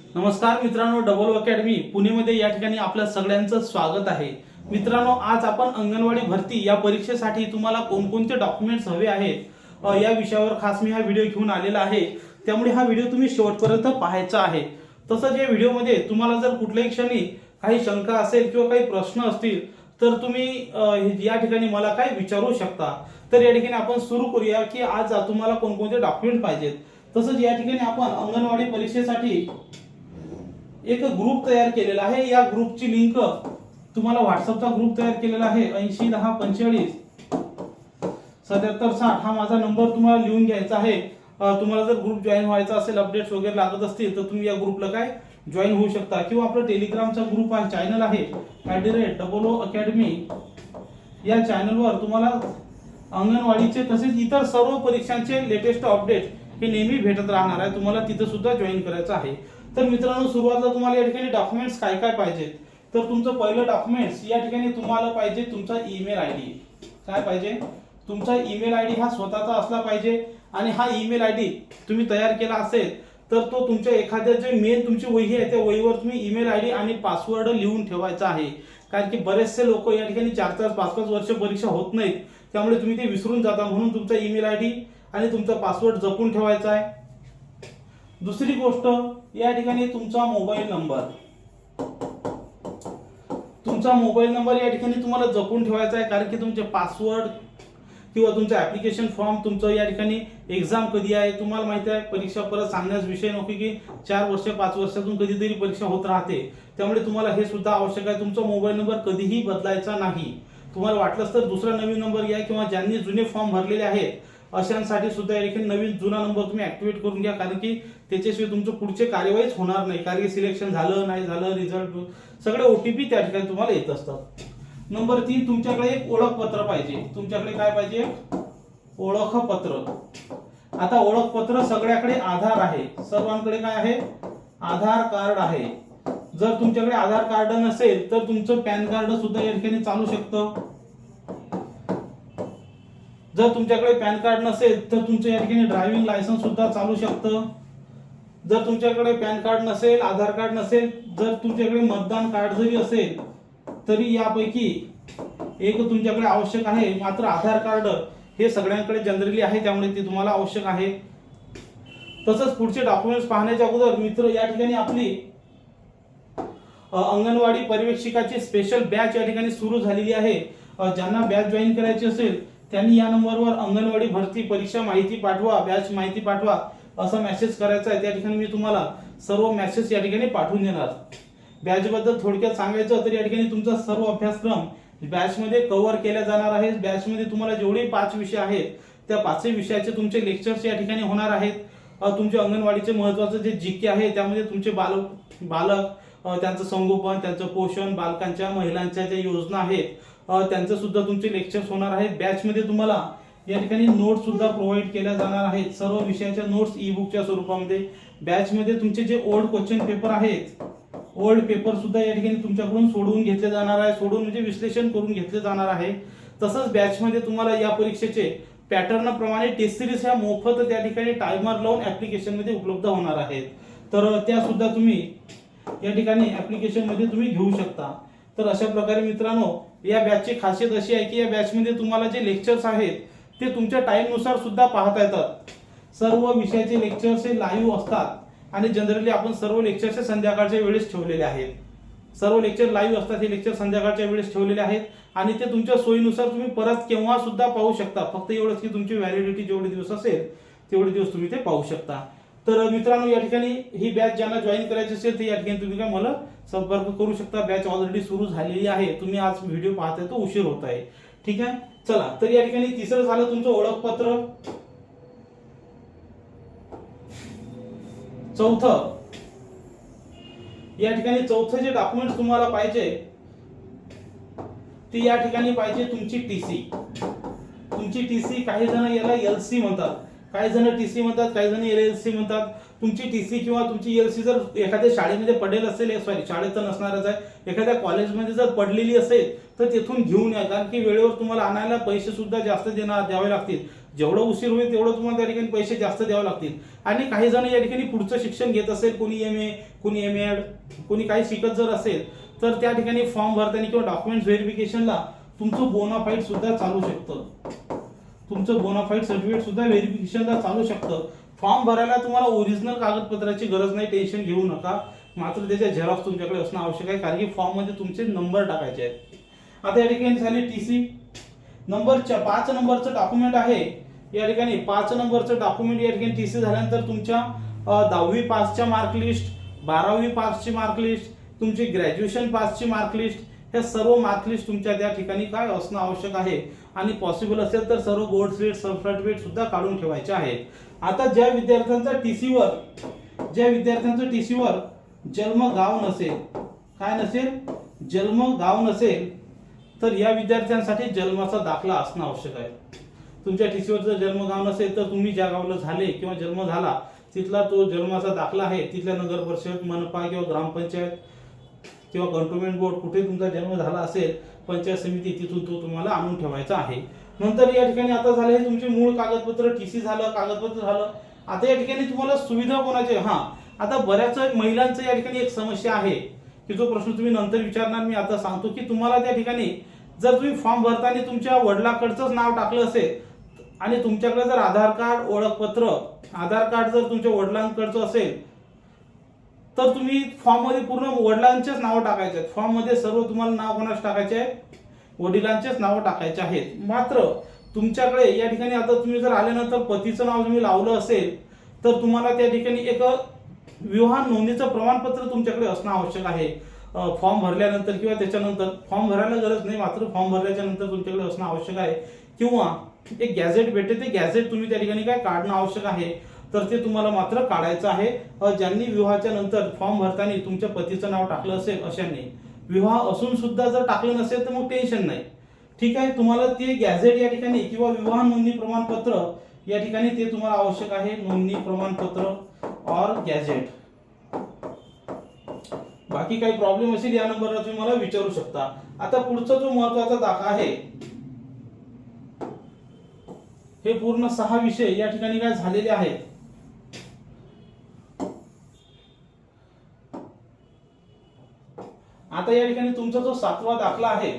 नमस्कार मित्रांनो, double academy पुणेमध्ये या ठिकाणी आपल्या सगळ्यांचं स्वागत आहे। मित्रांनो, आज आपण अंगणवाडी भरती या परीक्षेसाठी तुम्हाला कोणकोणते डॉक्युमेंट्स हवे आहेत या विषयावर खास मी हा व्हिडिओ घेऊन आलेला आहे। त्यामुळे हा व्हिडिओ तुम्ही शेवटपर्यंत पाहायचा आहे। तसंच या व्हिडिओमध्ये तुम्हाला जर कुठल्याही क्षणी काही शंका असेल किंवा काही प्रश्न असतील तर तुम्ही या ठिकाणी मला काय विचारू शकता। तर या ठिकाणी आपण सुरू करूया की आज तुम्हाला कोणकोणते डॉक्युमेंट पाहिजेत। तसंच या ठिकाणी आपण अंगणवाडी परीक्षेसाठी एक ग्रुप तयार केलेला आहे। या ग्रुपची लिंक तुम्हाला व्हॉट्सअपचा ग्रुप तयार केलेला आहे 801045 7760 हा माझा नंबर तुम्हाला लिहून घ्यायचा आहे। तुम्हाला जर ग्रुप जॉईन व्हायचा असेल, अपडेट्स वगैरे लागत असतील तर तुम्ही या ग्रुपला काय जॉईन होऊ शकता किंवा आपला टेलिग्रामचा ग्रुप आहे, चॅनल आहे @OOAcademy। या चॅनलवर तुम्हाला अंगणवाडीचे तसेच इतर सर्व परीक्षांचे लेटेस्ट अपडेट हे नेहमी भेटत राहणार आहे। तुम्हाला तिथे सुद्धा जॉईन करायचं आहे। तर मित्रांनो, सुरुवातीला तुम्हाला या ठिकाणी डॉक्युमेंट्स काय काय पाहिजेत तर तुमचं पहिलं डॉक्युमेंट्स या ठिकाणी तुम्हाला पाहिजे तुमचा ईमेल आयडी। काय पाहिजे? तुमचा ईमेल आयडी हा स्वतःचा असला पाहिजे आणि हा ईमेल आयडी तुम्ही तयार केला असेल तर तो तुमच्या एखाद्या जे मेन तुमची वही आहे त्या वहीवर तुम्ही ईमेल आयडी आणि पासवर्ड लिहून ठेवायचा आहे। कारण की बरेचसे लोक या ठिकाणी 4-4 5-5 वर्ष परीक्षा होत नाहीत, त्यामुळे तुम्ही ते विसरून जाता, म्हणून तुमचा ईमेल आयडी आणि तुमचा पासवर्ड जपून ठेवायचा आहे। दुसरी गोष्ट, या ठिकाणी तुमचा मोबाईल नंबर या ठिकाणी तुम्हाला जपून ठेवायचा आहे। कारण की तुमचे पासवर्ड किंवा तुमचं ऍप्लिकेशन फॉर्म, तुमचं या ठिकाणी एक्झाम कधी आहे तुम्हाला माहिती आहे, परीक्षा परत सांगण्यास विषय नको की 4 वर्ष 5 वर्षातून कधीतरी परीक्षा होत राहते। त्यामुळे तुम्हाला हे सुद्धा आवश्यक आहे, तुमचा मोबाईल नंबर कधीही बदलायचा नाही। तुम्हाला वाटलंच तर दुसरा नवीन नंबर घ्या किंवा ज्यांनी जुने फॉर्म भरलेले आहेत अशांसाठी सुद्धा या ठिकाणी नवीन जुना नंबर तुम्ही ऍक्टिव्हेट करून घ्या। कारण की त्याच्याशिवाय तुमचं पुढचे कार्यवाहीच होणार नाही। कारण की सिलेक्शन झालं नाही झालं, रिझल्ट सगळे OTP त्या ठिकाणी तुम्हाला येत असतात। नंबर 3, तुमच्याकडे एक ओळखपत्र पाहिजे। तुमच्याकडे काय पाहिजे? ओळखपत्र। आता ओळखपत्र सगळ्याकडे आधार आहे, सर्वांकडे काय आहे? आधार कार्ड आहे। जर तुमच्याकडे आधार कार्ड नसेल तर तुमचं पॅन कार्ड सुद्धा या ठिकाणी चालू शकतं। जर तुमच्याकडे पॅन कार्ड नसेल तर तुमचं या ठिकाणी ड्रायव्हिंग लायसन्स सुद्धा चालू शकतं। जर तुमच्याकडे पॅन कार्ड नसेल, आधार कार्ड नसेल, जर तुमच्याकडे मतदान कार्ड जरी असेल तरी यापैकी एक तुमच्याकडे आवश्यक आहे। मात्र आधार कार्ड हे सगळ्यांकडे जनरली आहे, त्यामुळे ते तुम्हाला आवश्यक आहे। तसंच पुढचे डॉक्युमेंट्स पाहण्याच्या अगोदर मित्र, या ठिकाणी आपली अंगणवाडी पर्यवेक्षिकाची स्पेशल बॅच या ठिकाणी सुरू झालेली आहे। ज्यांना बॅच जॉईन करायची असेल त्यांनी या नंबरवर अंगणवाडी भरती परीक्षा माहिती पाठवा, बॅच माहिती पाठवा असा मेसेज करायचा आहे। त्या ठिकाणी मी तुम्हाला सर्व मेसेज या ठिकाणी पाठवून देणार। बॅच बद्दल थोडक्यात सांगायचं तर या ठिकाणी तुमचा सर्व अभ्यासक्रम बॅच मध्ये कव्हर केला जाणार आहे। बॅच मध्ये तुम्हाला जेवढे 5 विषय आहेत त्या 5 विषयाचे तुमचे लेक्चर्स या ठिकाणी होणार आहेत। तुमचे अंगणवाडीचे महत्त्वाचे जे GK आहे त्यामध्ये तुमचे बालक त्यांचं संगोपन, त्यांचं पोषण, बालकांच्या महिलांच्या ज्या योजना आहेत त्यांचं सुद्धा तुमचे लेक्चर्स होणार आहेत। बॅच मध्ये तुम्हाला या ठिकाणी नोट्स सुद्धा प्रोव्हाइड केल्या जाणार आहेत, सर्व विषयाच्या नोट्स ई-बुकच्या स्वरूपामध्ये। बॅच मध्ये तुमचे जे ओल्ड क्वेश्चन पेपर आहेत, ओल्ड पेपर सुद्धा या ठिकाणी तुमच्याकडून सोडवून घेतले जाणार आहे, सोडून म्हणजे विश्लेषण करून घेतले जाणार आहे। तसंच बॅच मध्ये तुम्हाला या परीक्षेचे पॅटर्न प्रमाणे टेस्ट सिरीज ह्या मोफत त्या ठिकाणी टायमर लावून ऍप्लिकेशन मध्ये उपलब्ध होणार आहेत, तर त्या सुद्धा तुम्ही या ठिकाणी ऍप्लिकेशन मध्ये तुम्ही घेऊ शकता। तर अशा प्रकारे मित्रांनो, या बॅचची खासियत अशी आहे की या बॅच मध्ये तुम्हाला जे लेक्चर्स आहेत ते तुमच्या टाइम नुसार सुद्धा पाहता येतात। सर्व विषयाचे लेक्चर्स हे लाईव्ह असतात आणि जनरली आपण सर्व लेक्चर्स संध्याकाळच्या वेळेस ठेवलेले आहेत। सर्व लेक्चर लाईव्ह असतात, हे लेक्चर संध्याकाळच्या वेळेस ठेवलेले आहेत आणि ते तुमच्या सोयीनुसार तुम्ही परत केव्हा सुद्धा पाहू शकता। फक्त एवढंच की तुमची व्हॅलिडिटी जेवढे दिवस असेल तेवढे दिवस तुम्ही ते पाहू शकता। तर मित्रांनो, या ठिकाणी ही बॅच ज्यांना जॉईन करायची असेल तर या ठिकाणी तुम्ही काय मला संपर्क करू शकता। बॅच ऑलरेडी सुरू झालेली आहे, तुम्ही आज व्हिडिओ पाहताय तो उशीर होत आहे, ठीक आहे। चला, तर या ठिकाणी तिसरं झालं तुमचं ओळखपत्र। चौथं, या ठिकाणी चौथं जे डॉक्युमेंट तुम्हाला पाहिजे ती या ठिकाणी पाहिजे तुमची TC। तुमची TC, काही जण याला LC म्हणतात, काही जण TC म्हणतात, काही जण LLC म्हणतात। तुमची TC किंवा तुमची LC जर एखाद्या शाळेमध्ये पडेल असेल, सॉरी शाळेत तर नसणारच आहे, एखाद्या कॉलेजमध्ये जर पडलेली असेल तर तिथून घेऊन या। कारण की वेळेवर तुम्हाला आणायला पैसे सुद्धा जास्त द्यावे लागतील। जेवढं उशीर होईल तेवढं तुम्हाला त्या ठिकाणी पैसे जास्त द्यावे लागतील. आणि काही जण या ठिकाणी पुढचं शिक्षण घेत असेल, कोणी MA, कोणी MAd, कोणी काही शिकत जर असेल तर त्या ठिकाणी फॉर्म भरताना किंवा डॉक्युमेंट व्हेरिफिकेशनला तुमचं बोनाफाईड सुद्धा चालू शकतं. तुमचं बोनाफाईड सर्टिफिकेट सुद्धा व्हेरिफिकेशनला चालू शकतं. फॉर्म भरायला तुम्हाला ओरिजिनल कागदपत्राची गरज नाही, टेन्शन घेऊ नका. मात्र त्याच्या झेरॉक्स तुमच्याकडे असणं आवश्यक आहे, कारण की फॉर्म मध्ये तुमचे नंबर टाकायचे आहेत. आता या ठिकाणी झाली TC. 5 नंबरचं डॉक्युमेंट आहे या ठिकाणी. 5 नंबरचं डॉक्युमेंट या ठिकाणी TC झाल्यानंतर तुमच्या 10वी पासच्या मार्कलिस्ट, 12वी पासची मार्कलिस्ट, तुमची ग्रॅज्युएशन पासची मार्कलिस्ट, हे सर्व मार्कलिस्ट तुमच्या त्या ठिकाणी काय असणं आवश्यक आहे. आणि पॉसिबल असेल तर सर्व बोर्ड सीट, सब सर्टिफिकेट सुद्धा काढून ठेवायचे आहेत. आता ज्या विद्यार्थ्यांचा TCवर जन्म गाव नसेल, काय नसेल, जन्म गाव नसेल, तर या विद्यार्थ्यांसाठी जन्माचा दाखला असणं आवश्यक आहे. तुमच्या TCवर जर जन्म गाव नसेल तर तुम्ही ज्या गावाला झाले किंवा जन्म झाला तिथला तो जन्माचा दाखला आहे, तिथल्या नगर परिषद, मनपा किंवा ग्रामपंचायत किंवा कंटोन्मेंट बोर्ड कुठे तुमचा जन्म झाला असेल, पंचायत समिती, तिथून तो तुम्हाला आणून ठेवायचा आहे. नंतर या ठिकाणी आता झाले हे तुमचे मूळ कागदपत्र, TC झालं, कागदपत्र झालं. आता या ठिकाणी तुम्हाला सुविधा कोणाची, आता बऱ्याच महिलांचं या ठिकाणी एक समस्या आहे की जो प्रश्न तुम्ही नंतर विचारणार, मी आता सांगतो की तुम्हाला त्या ठिकाणी जर तुम्ही फॉर्म भरताना तुमच्या वडिलांकडचंच नाव टाकलं असेल आणि तुमच्याकडे जर आधार कार्ड, ओळखपत्र, आधार कार्ड जर तुमच्या वडिलांकडचं असेल तर तुम्ही फॉर्म मध्ये पूर्ण वडिलांचेच नाव टाकायचे आहेत. फॉर्म मध्ये सर्व तुम्हाला नाव कोणाच टाकायचे आहे, वडिलांचेच नाव टाकायचे आहेत. मात्र तुमच्याकडे या ठिकाणी आता तुम्ही जर आल्यानंतर पतीचं नाव तुम्ही लावलं असेल तर तुम्हाला त्या ठिकाणी एक विवाह नोंदणीचं प्रमाणपत्र तुमच्याकडे असणं आवश्यक आहे. फॉर्म भरल्यानंतर किंवा त्याच्यानंतर, फॉर्म भरायला गरज नाही, मात्र फॉर्म भरल्याच्या नंतर तुमच्याकडे असणं आवश्यक आहे. किंवा एक गॅझेट भेटते, ते गॅझेट तुम्ही त्या ठिकाणी काय काढणं आवश्यक आहे, तर ते तुम्हाला मात्र काढायचं आहे. ज्यांनी विवाहाच्या नंतर फॉर्म भरताना तुमच्या पतीचं नाव टाकलं असेल अशांनी, विवाह असून सुद्धा जर टाकलं नसेल तर मग टेन्शन नाही, ठीक आहे. तुम्हाला ते गॅझेट या ठिकाणी किंवा विवाह नोंदणी प्रमाणपत्र या ठिकाणी ते तुम्हाला आवश्यक आहे. नोंदणी प्रमाणपत्र और गॅझेट. बाकी काही प्रॉब्लेम असेल या नंबरला तुम्ही मला विचारू शकता. आता पुढचा जो महत्वाचा दाखला आहे, हे पूर्ण 6 विषय या ठिकाणी काय झालेले आहेत. आता या ठिकाणी तुमचा जो 7वा दाखला आहे,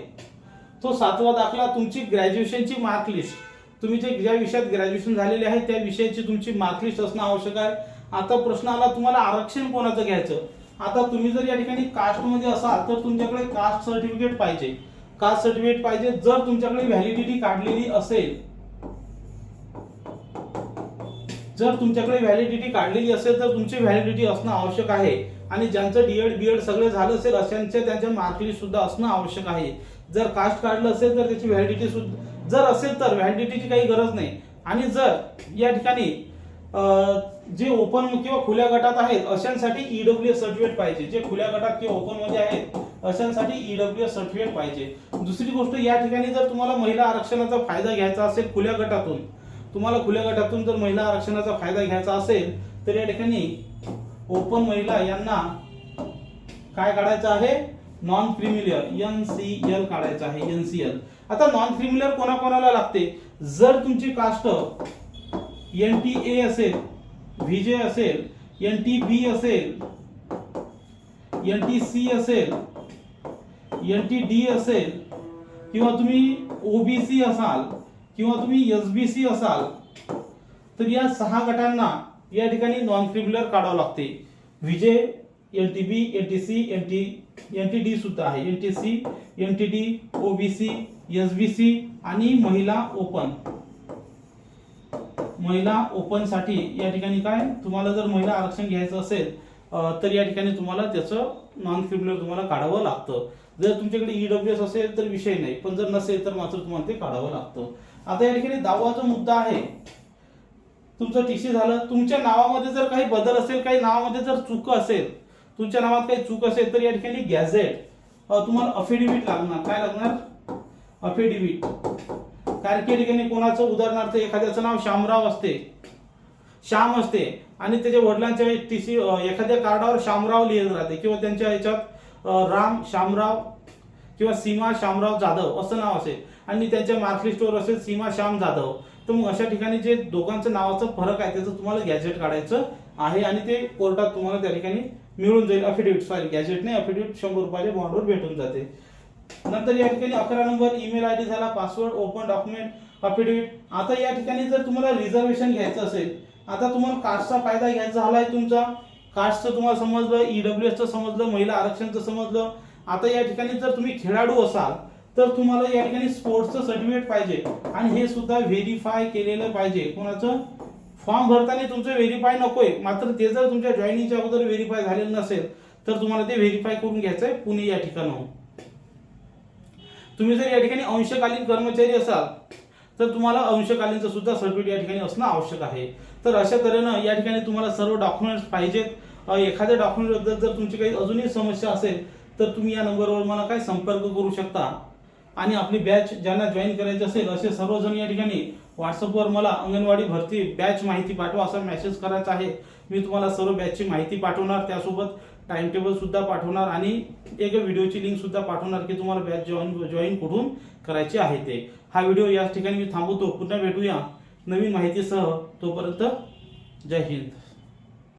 तो 7वा दाखला तुमची ग्रॅज्युएशनची मार्कलिस्ट, तुम्ही ज्या विषयात ग्रॅज्युएशन झालेले आहे त्या विषयाची तुमची मार्कलिस्ट असणं आवश्यक आहे. आता प्रश्न आला तुम्हाला आरक्षण कोणाचं घ्यायचं. आता तुम्ही जर या ठिकाणी कास्ट मध्ये असाल तर तुमच्याकडे कास्ट सर्टिफिकेट पाहिजे, कास्ट सर्टिफिकेट पाहिजे. जर तुमच्याकडे व्हॅलिडिटी काढलेली असेल, जर तुमच्याकडे व्हॅलिडिटी काढलेली असेल तर तुमची व्हॅलिडिटी असणं आवश्यक आहे. आणि ज्यांचं DED BEd सगळं झालं असेल अशांचे त्यांच्या मार्कलिस्ट सुद्धा असणं आवश्यक आहे. जर कास्ट काढलं असेल तर त्याची व्हॅलिडिटी सुद्धा, जर असेल तर व्हॅलिडिटीची काही गरज नाही. आणि जर या ठिकाणी जे ओपन किंवा खुल्या गटात आहेत अशांसाठी EWS सर्टिफिकेट पाहिजे. जे खुल्या गटात किंवा ओपन मध्ये आहेत अशांसाठी EWS सर्टिफिकेट पाहिजे. दुसरी गोष्ट, या ठिकाणी जर तुम्हाला महिला आरक्षणाचा फायदा घ्यायचा असेल खुल्या गटातून, तुम्हाला खुल्या गटातून जर महिला आरक्षणाचा फायदा घ्यायचा असेल तर या ठिकाणी ओपन महिला यांना काय काढायचं आहे, नॉन क्रिमिलियर NCL काढायचं आहे, NCL. आता नॉन क्रिमिलियर कोणाकोणाला लागते, जर तुमची कास्ट NTA असेल, VJ असेल, NTB असेल, NTC असेल, NTD असेल, किंवा तुम्ही OBC असाल किंवा तुम्ही SBC असाल तर या 6 गटांना या ठिकाणी नॉन क्रिमिलियर काढावं लागते. VJ, NTB, NTC, NTD सुद्धा आहे, NTC, NTD, OBC, SBC आणि महिला ओपन. महिला ओपन साठी या ठिकाणी काय, तुम्हाला जर महिला आरक्षण घ्यायचं असेल तर या ठिकाणी तुम्हाला त्याचं नॉन क्रिमिलियर तुम्हाला काढावं लागतं. जर तुमच्याकडे EWS असेल तर विषय नाही, पण जर नसेल तर मात्र तुम्हाला ते काढावं लागतं. आता या ठिकाणी 10वा जो मुद्दा आहे, तुमचं TC झालं. तुमच्या नावामध्ये जर काही बदल असेल, काही नावामध्ये जर चूक असेल, तुमच्या नावात काही चूक असेल तर या ठिकाणी गॅझेट तुम्हाला अफिडेव्हिट लागणार. काय लागणार, अफिडेव्हिट. कारण की या ठिकाणी कोणाचं, उदाहरणार्थ एखाद्याचं नाव श्याम असते आणि त्याच्या वडिलांच्या TC एखाद्या कार्डावर श्यामराव लिहिलं राहते किंवा त्यांच्या याच्यात राम श्यामराव किंवा सीमा श्यामराव जाधव असं नाव असेल आणि त्यांच्या मार्कलिस्टवर असेल सीमा श्याम जाधव, तर मग अशा ठिकाणी जे दोघांचं नावाचं फरक आहे त्याचं तुम्हाला गॅजेट काढायचं आहे आणि ते कोर्टात तुम्हाला त्या ठिकाणी मिळून जाईल. अफिडेव्हिट गॅजेट नाही, अफिडेव्हिट 100 रुपयाच्या बॉन्डवर भेटून जाते. नंतर या ठिकाणी 11 नंबर ईमेल आयडी झाला, पासवर्ड, ओपन डॉक्युमेंट, अफिडेव्हिट. आता या ठिकाणी जर तुम्हाला रिझर्वेशन घ्यायचं असेल, आता तुम्हाला कास्टचा फायदा घ्यायचा झालाय तुमचा, कास्टचं तुम्हाला समजलं, ईडब्ल्यूएसचं समजलं, महिला आरक्षणचं समजलं. आता या ठिकाणी जर तुम्ही खेळाडू असाल तर तुम्हाला या ठिकाणी स्पोर्ट्सचं सर्टिफिकेट पाहिजे आणि हे सुद्धा व्हेरीफाय केलेलं पाहिजे. कोणाचं? फॉर्म भरताना तुमचं व्हेरीफाय नकोय, मात्र ते जर तुमच्या जॉईनिंगच्या अगोदर व्हेरीफाय झालेलं नसेल तर तुम्हाला ते व्हेरीफाय करून घ्यायचं आहे पुणे या ठिकाणाहून. तुम्ही जर या ठिकाणी अंशकालीन कर्मचारी असाल तर तुम्हाला अंशकालीनचं सुद्धा सर्टिफिकेट या ठिकाणी असणं आवश्यक आहे. तर अशा तऱ्हेनं या ठिकाणी तुम्हाला सर्व डॉक्युमेंट्स पाहिजेत. एखाद्या डॉक्युमेंटबद्दल जर तुमची काही अजूनही समस्या असेल तर तुम्ही या नंबरवर मला काय संपर्क करू शकता. आणि आपली बॅच ज्यांना जॉईन करायची असेल असे सर्वजण या ठिकाणी व्हॉट्सअपवर मला अंगणवाडी भरती बॅच माहिती पाठवा असा मेसेज करायचा आहे. मी तुम्हाला सर्व बॅचची माहिती पाठवणार, त्यासोबत टाइम टेबल सुद्धा पाठवणार आणि एक व्हिडिओची लिंक सुद्धा पाठवणार की तुम्हाला बॅच जॉईन कुठून करायची आहे ते. हा व्हिडिओ या ठिकाणी मी थांबवतो. पुन्हा भेटूया नवीन माहितीसह. तोपर्यंत जय हिंद.